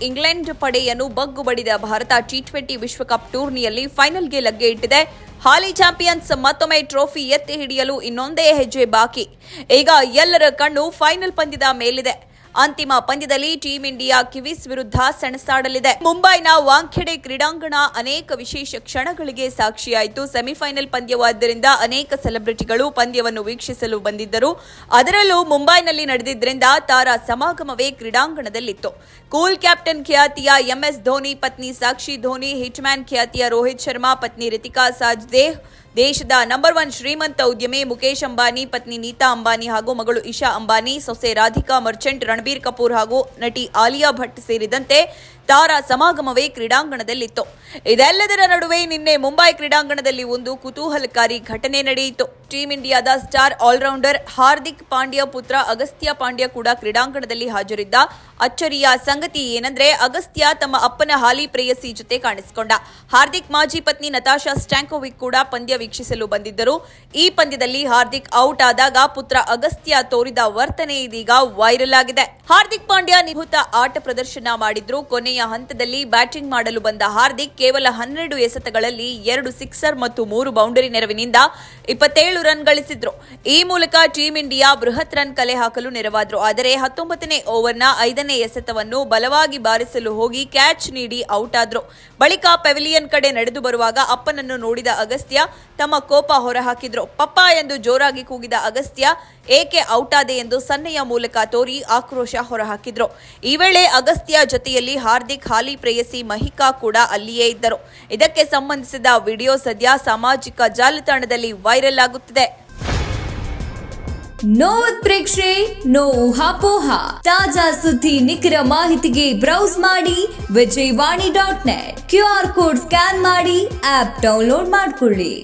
England ಪಡೆಯನ್ನು ಬಗ್ಗು ಬಡಿದ Bharat T20 ವಿಶ್ವಕಪ್ ಟೂರ್ನಿಯಲ್ಲಿ ಫೈನಲ್ಗೆ ಲಗ್ಗೆ ಇಟ್ಟಿದೆ. ಹಾಲಿ ಚಾಂಪಿಯನ್ಸ್ ಮತ್ತೊಮ್ಮೆ ಟ್ರೋಫಿ ಎತ್ತಿ ಹಿಡಿಯಲು ಇನ್ನೊಂದೇ ಹೆಜ್ಜೆ ಬಾಕಿ. ಈಗ ಎಲ್ಲರ ಕಣ್ಣು ಫೈನಲ್ ಪಂದ್ಯದ ಮೇಲಿದೆ. ಅಂತಿಮ ಪಂದ್ಯದಲ್ಲಿ ಟೀಂ ಇಂಡಿಯಾ ಕಿವೀಸ್ ವಿರುದ್ಧ ಸೆಣಸಾಡಲಿದೆ. ಮುಂಬೈನ ವಾಂಖೆಡೆ ಕ್ರೀಡಾಂಗಣ ಅನೇಕ ವಿಶೇಷ ಕ್ಷಣಗಳಿಗೆ ಸಾಕ್ಷಿಯಾಯಿತು. ಸೆಮಿಫೈನಲ್ ಪಂದ್ಯವಾದ್ದರಿಂದ ಅನೇಕ ಸೆಲೆಬ್ರಿಟಿಗಳು ಪಂದ್ಯವನ್ನು ವೀಕ್ಷಿಸಲು ಬಂದಿದ್ದರು. ಅದರಲ್ಲೂ ಮುಂಬೈನಲ್ಲಿ ನಡೆದಿದ್ದರಿಂದ ತಾರಾ ಸಮಾಗಮವೇ ಕ್ರೀಡಾಂಗಣದಲ್ಲಿತ್ತು. ಕೂಲ್ ಕ್ಯಾಪ್ಟನ್ ಖ್ಯಾತಿಯ ಎಂಎಸ್ ಧೋನಿ ಪತ್ನಿ ಸಾಕ್ಷಿ ಧೋನಿ, ಹಿಟ್ಮ್ಯಾನ್ ಖ್ಯಾತಿಯ ರೋಹಿತ್ ಶರ್ಮಾ, ಪತ್ನಿ ರಿತಿಕಾ ಸಾಜ್ದೇಹ್, ದೇಶದ ನಂಬರ್ 1 ಶ್ರೀಮಂತ ಉದ್ಯಮಿ ಮುಕೇಶ್ ಅಂಬಾನಿ, ಪತ್ನಿ ನೀತಾ ಅಂಬಾನಿ ಹಾಗೂ ಮಗಳು ಇಶಾ ಅಂಬಾನಿ, ಸೊಸೆ ರಾಧಿಕಾ ಮರ್ಚೆಂಟ್, ರಣಬೀರ್ ಕಪೂರ್ ಹಾಗೂ ನಟಿ ಆಲಿಯಾ ಭಟ್ ಸೇರಿದಂತೆ ತಾರಾ ಸಮಾಗಮವೇ ಕ್ರೀಡಾಂಗಣದಲ್ಲಿತ್ತು. ಇದೆಲ್ಲದರ ನಡುವೆ ನಿನ್ನೆ ಮುಂಬೈ ಕ್ರೀಡಾಂಗಣದಲ್ಲಿ ಒಂದು ಕುತೂಹಲಕಾರಿ ಘಟನೆ ನಡೆಯಿತು. ಟೀಂ ಇಂಡಿಯಾದ ಸ್ಟಾರ್ ಆಲ್ರೌಂಡರ್ ಹಾರ್ದಿಕ್ ಪಾಂಡ್ಯ ಪುತ್ರ ಅಗಸ್ತ್ಯ ಪಾಂಡ್ಯ ಕೂಡ ಕ್ರೀಡಾಂಗಣದಲ್ಲಿ ಹಾಜರಿದ್ದ. ಅಚ್ಚರಿಯ ಸಂಗತಿ ಏನಂದ್ರೆ, ಅಗಸ್ತ್ಯ ತಮ್ಮ ಅಪ್ಪನ ಹಾಲಿ ಪ್ರೇಯಸಿ ಜೊತೆ ಕಾಣಿಸಿಕೊಂಡ. ಹಾರ್ದಿಕ್ ಮಾಜಿ ಪತ್ನಿ ನತಾಶಾ ಸ್ಟ್ಯಾಂಕೋವಿಕ್ ಕೂಡ ಪಂದ್ಯ ವೀಕ್ಷಿಸಲು ಬಂದಿದ್ದರು. ಈ ಪಂದ್ಯದಲ್ಲಿ ಹಾರ್ದಿಕ್ ಔಟ್ ಆದಾಗ ಪುತ್ರ ಅಗಸ್ತ್ಯ ತೋರಿದ ವರ್ತನೆ ಇದೀಗ ವೈರಲ್ ಆಗಿದೆ. ಹಾರ್ದಿಕ್ ಪಾಂಡ್ಯ ನಿಭೃತ ಆಟ ಪ್ರದರ್ಶನ ಮಾಡಿದ್ರು. ಕೊನೆಯ ಹಂತದಲ್ಲಿ ಬ್ಯಾಟಿಂಗ್ ಮಾಡಲು ಬಂದ ಹಾರ್ದಿಕ್ ಕೇವಲ 12 ಎಸೆತಗಳಲ್ಲಿ 2 ಸಿಕ್ಸರ್ ಮತ್ತು 3 ಬೌಂಡರಿ ನೆರವಿನಿಂದ 27 ರನ್ ಗಳಿಸಿದ್ರು. ಈ ಮೂಲಕ ಟೀಂ ಇಂಡಿಯಾ ಬೃಹತ್ ರನ್ ಕಲೆ ಹಾಕಲು ನೆರವಾದ್ರು. ಆದರೆ 19ನೇ ಓವರ್ನ 5ನೇ ಎಸೆತವನ್ನು ಬಲವಾಗಿ ಬಾರಿಸಲು ಹೋಗಿ ಕ್ಯಾಚ್ ನೀಡಿ ಔಟ್ ಆದ್ರು. ಬಳಿಕ ಪೆವಿಲಿಯನ್ ಕಡೆ ನಡೆದು ಬರುವಾಗ ಅಪ್ಪನನ್ನು ನೋಡಿದ ಅಗಸ್ತ್ಯ ತಮ್ಮ ಕೋಪ ಹೊರಹಾಕಿದ್ರು. ಪಪ್ಪ ಎಂದು ಜೋರಾಗಿ ಕೂಗಿದ ಅಗಸ್ತ್ಯ ಏಕೆ ಔಟ್ ಆದೆ ಎಂದು ಸನ್ನೆಯ ಮೂಲಕ ತೋರಿ ಆಕ್ರೋಶ ಹೊರಹಾಕಿದ್ರು. ಈ ವೇಳೆ ಅಗಸ್ತ್ಯ ಜೊತೆಯಲ್ಲಿ ಹಾರ್ದಿಕ್ ಹಾಲಿ ಪ್ರೇಯಸಿ ಮಹಿಕಾ ಕೂಡ ಅಲ್ಲಿಯೇ ಇದ್ದರು. ಇದಕ್ಕೆ ಸಂಬಂಧಿಸಿದ ವಿಡಿಯೋ ಸದ್ಯ ಸಾಮಾಜಿಕ ಜಾಲತಾಣದಲ್ಲಿ ವೈರಲ್ ಆಗುತ್ತಿದೆ. ನೋ ಉತ್ಪ್ರೇಕ್ಷೆ, ನೋ ಊಹಾಪೋಹ. ತಾಜಾ ಸುದ್ದಿ ನಿಖರ ಮಾಹಿತಿಗೆ ಬ್ರೌಸ್ ಮಾಡಿ ವಿಜಯವಾಣಿ.net. QR ಕೋಡ್ ಸ್ಕ್ಯಾನ್ ಮಾಡಿ ಆಪ್ ಡೌನ್ಲೋಡ್ ಮಾಡಿಕೊಳ್ಳಿ.